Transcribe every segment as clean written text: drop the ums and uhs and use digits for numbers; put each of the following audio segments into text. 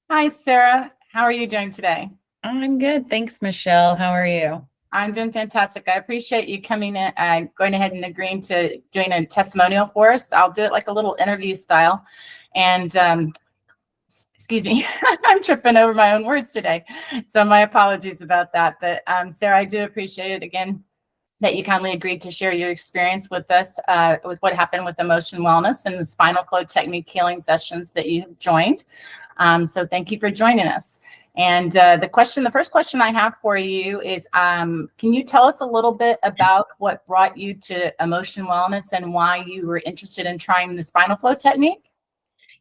Hi, Sarah. How are you doing today? I'm good. Thanks, Michelle. How are you? I'm doing fantastic. I appreciate you coming in, going ahead and agreeing to doing a testimonial for us. I'll do it like a little interview style. And excuse me, I'm tripping over my own words today. So my apologies about that. But Sarah, I do appreciate it again that you kindly agreed to share your experience with us with what happened with emotion wellness and the spinal flow technique healing sessions that you have joined. So thank you for joining us. And the first question I have for you is, can you tell us a little bit about what brought you to emotion wellness and why you were interested in trying the spinal flow technique?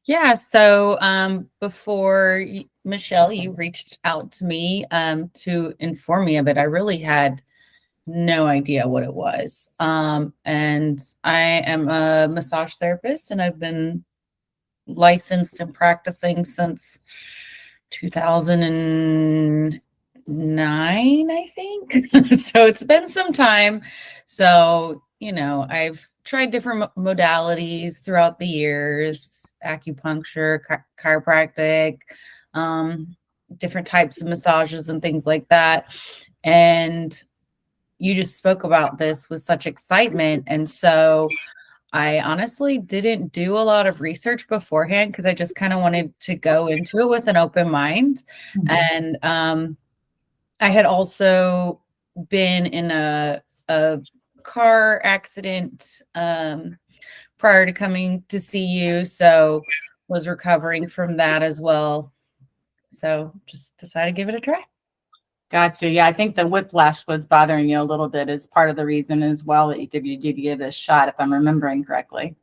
Yeah, so before Michelle, you reached out to me to inform me of it. I really had no idea what it was. And I am a massage therapist, and I've been licensed and practicing since 2009, I think. So it's been some time. So, I've tried different modalities throughout the years, acupuncture, chiropractic, um, different types of massages and things like that. And you just spoke about this with such excitement. And so I honestly didn't do a lot of research beforehand because I just kind of wanted to go into it with an open mind. And I had also been in a car accident prior to coming to see you, so was recovering from that as well. So just decided to give it a try. Gotcha. Yeah, I think the whiplash was bothering you a little bit as part of the reason as well that you did give it a shot, if I'm remembering correctly.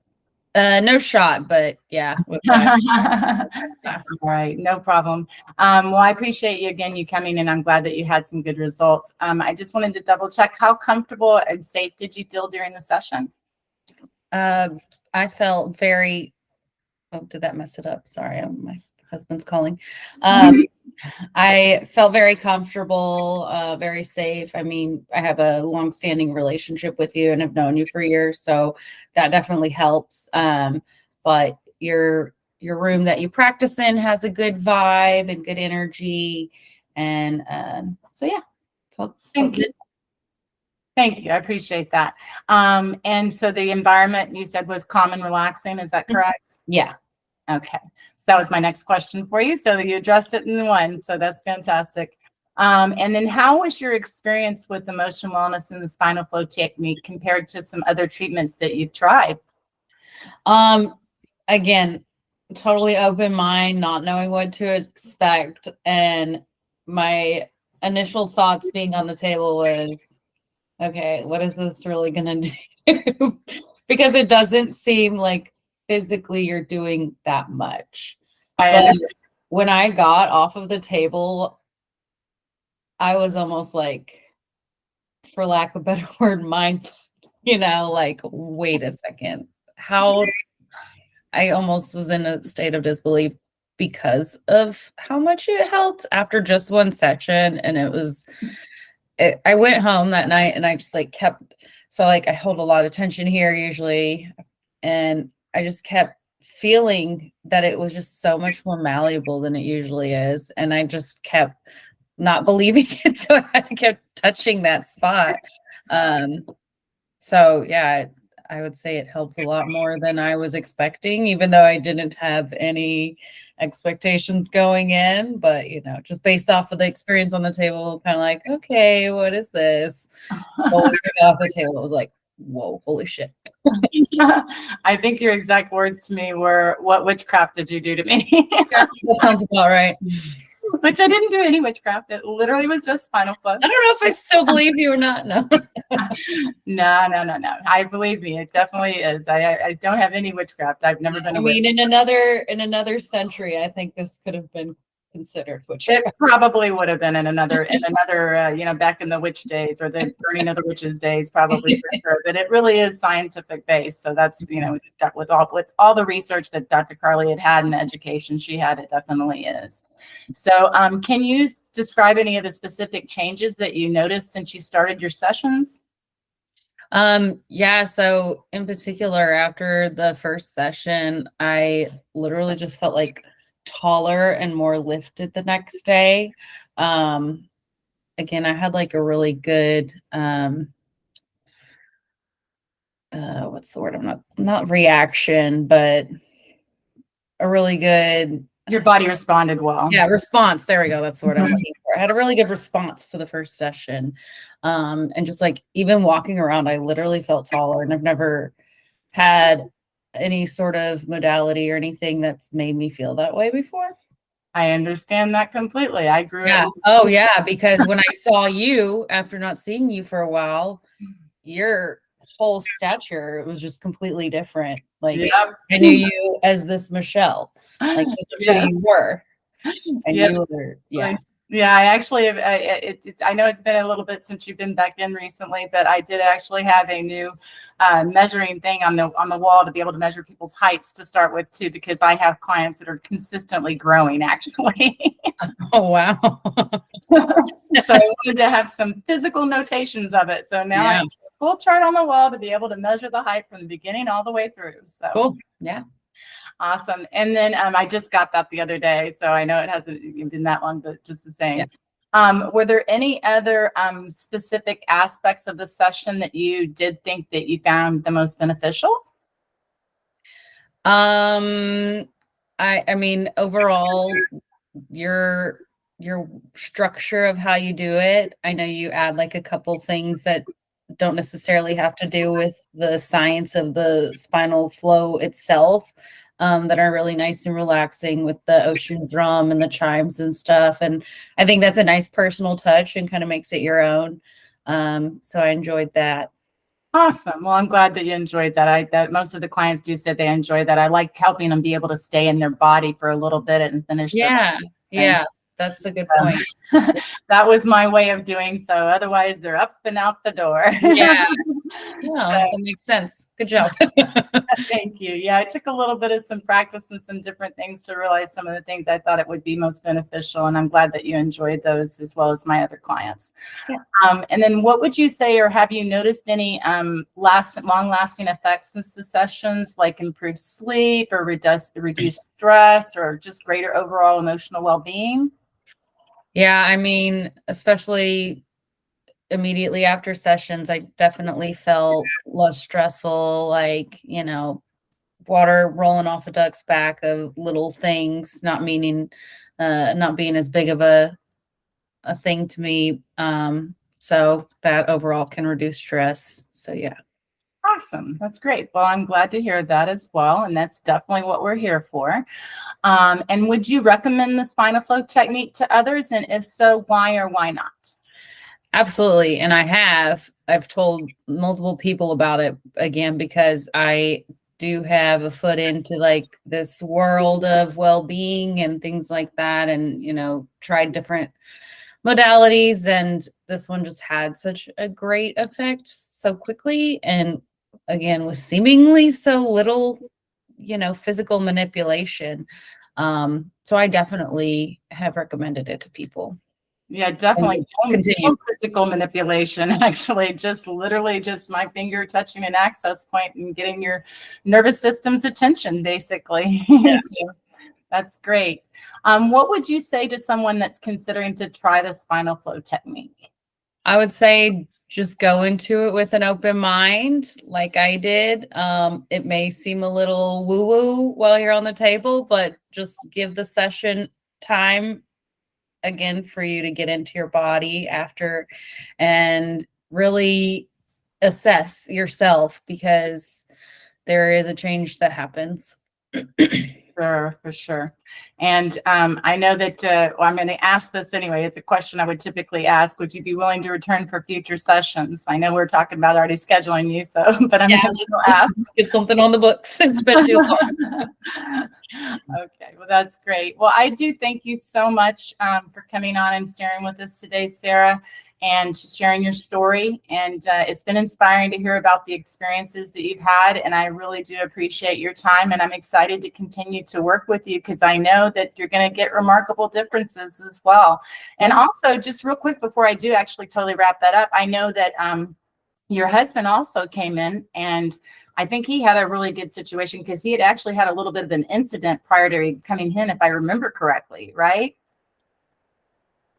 No shot, but yeah, All whiplash. right, no problem. Well, I appreciate you again, you coming in. I'm glad that you had some good results. I just wanted to double check, how comfortable and safe did you feel during the session? Uh, I felt very. Oh, did that mess it up? Sorry, my husband's calling. I felt very comfortable, very safe. I mean, I have a long-standing relationship with you and have known you for years, so that definitely helps. But your room that you practice in has a good vibe and good energy, and so yeah, felt Thank you. good. Thank you. I appreciate that. And so the environment you said was calm and relaxing. Is that correct? Yeah. Okay. So that was my next question for you. So you addressed it in one. So that's fantastic. And then how was your experience with emotion wellness and the spinal flow technique compared to some other treatments that you've tried? Um, Again, totally open mind, not knowing what to expect, and my initial thoughts being on the table was, okay, what is this really gonna do? Because it doesn't seem like physically you're doing that much. I But understand. when I got off of the table, I was almost like, for lack of a better word, mind, like, wait a second. How I almost was in a state of disbelief because of how much it helped after just one session. And I went home that night and I just like kept, so like I hold a lot of tension here usually. And I just kept feeling that it was just so much more malleable than it usually is. And I just kept not believing it. So I had to keep touching that spot. Um, so yeah, I would say it helped a lot more than I was expecting, even though I didn't have any expectations going in. But just based off of the experience on the table, kind of like, okay, what is this? But once I got off the table, it was like, whoa, holy shit. I think your exact words to me were, "What witchcraft did you do to me?" Yeah, that sounds about right. Which I didn't do any witchcraft. It literally was just spinal flow. I don't know if I still believe you or not. No. No, no, no, no. I believe me, it definitely is. I don't have any witchcraft. I've never been I a mean, witch. in another century, I think this could have been considered It witchcraft. probably would have been in another, back in the witch days or the burning of the witches days, probably for sure. But it really is scientific based. So that's, with all the research that Dr. Carly had and the education she had, it definitely is. So, can you describe any of the specific changes that you noticed since you started your sessions? Yeah, so in particular, after the first session, I literally just felt like taller and more lifted the next day. Again, I had like a really good what's the word? I'm not reaction, but a really good Your body responded well. response. There we go. That's the word I'm looking for. I had a really good response to the first session. And just like even walking around, I literally felt taller, and I've never had any sort of modality or anything that's made me feel that way before. I understand that completely. I grew Yeah. up. Oh yeah. Because when I saw you after not seeing you for a while, your whole stature was just completely different. Like Yeah. I knew you as this Michelle. Like this is who Yes. you were. And Yes. you were, yeah. Yeah, I actually have, I know it's been a little bit since you've been back in recently, but I did actually have a new measuring thing on the wall to be able to measure people's heights to start with too, because I have clients that are consistently growing actually. Oh wow. So I wanted to have some physical notations of it. So now I have a full chart on the wall to be able to measure the height from the beginning all the way through. So Cool. Yeah. awesome. And then I just got that the other day, so I know it hasn't been that long, but just the same. Yeah. Were there any other specific aspects of the session that you did think that you found the most beneficial? I mean, overall, your structure of how you do it, I know you add like a couple things that don't necessarily have to do with the science of the spinal flow itself, that are really nice and relaxing with the ocean drum and the chimes and stuff. And I think that's a nice personal touch and kind of makes it your own. So I enjoyed that. Awesome. Well, I'm glad that you enjoyed that. That most of the clients do say they enjoy that. I like helping them be able to stay in their body for a little bit and finish their Yeah. thing. Yeah. That's a good point. That was my way of doing so. Otherwise, they're up and out the door. Yeah. No, that makes sense. Good job. Thank you. Yeah, it took a little bit of some practice and some different things to realize some of the things I thought it would be most beneficial. And I'm glad that you enjoyed those as well as my other clients. Yeah. And then what would you say, or have you noticed any long-lasting effects since the sessions, like improved sleep or reduced stress or just greater overall emotional well-being? Yeah, I mean, especially immediately after sessions, I definitely felt less stressful, like, water rolling off a duck's back of little things, not being as big of a thing to me. So that overall can reduce stress. So yeah. Awesome. That's great. Well, I'm glad to hear that as well. And that's definitely what we're here for. And would you recommend the spinal flow technique to others? And if so, why or why not? Absolutely. And I've told multiple people about it again, because I do have a foot into like this world of well-being and things like that. And, tried different modalities, and this one just had such a great effect so quickly. And again, with seemingly so little, physical manipulation. So I definitely have recommended it to people. Yeah, definitely. Continue. No physical manipulation, actually, just literally just my finger touching an access point and getting your nervous system's attention, basically. Yeah. So that's great. What would you say to someone that's considering to try the spinal flow technique? I would say just go into it with an open mind, like I did. It may seem a little woo-woo while you're on the table, but just give the session time again for you to get into your body after and really assess yourself, because there is a change that happens. Sure, for sure. And I know that, well, I'm going to ask this anyway. It's a question I would typically ask. Would you be willing to return for future sessions? I know we're talking about already scheduling you, so, but I'm going to ask. Get something on the books. It's been too long. Okay, well, that's great. Well, I do thank you so much for coming on and sharing with us today, Sarah, and sharing your story. And it's been inspiring to hear about the experiences that you've had. And I really do appreciate your time. And I'm excited to continue to work with you, because I know that you're going to get remarkable differences as well. And also, just real quick before I do actually totally wrap that up, I know that your husband also came in and I think he had a really good situation because he had actually had a little bit of an incident prior to coming in, if I remember correctly, right?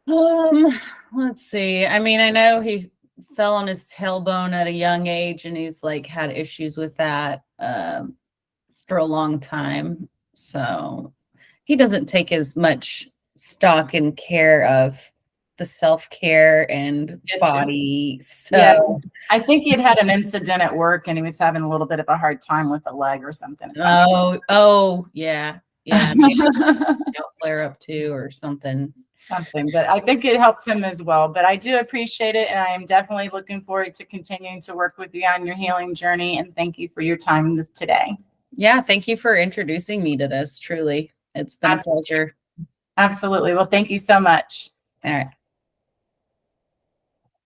Let's see. I mean, I know he fell on his tailbone at a young age and he's like had issues with that for a long time. So he doesn't take as much stock and care of the self-care and body. Yeah, So I think he had an incident at work and he was having a little bit of a hard time with a leg or something. yeah. Maybe it'll flare up too or something. Something, but I think it helped him as well. But I do appreciate it, and I am definitely looking forward to continuing to work with you on your healing journey. And thank you for your time today. Yeah, thank you for introducing me to this. Truly, it's been a pleasure. Absolutely. Well, thank you so much. All right.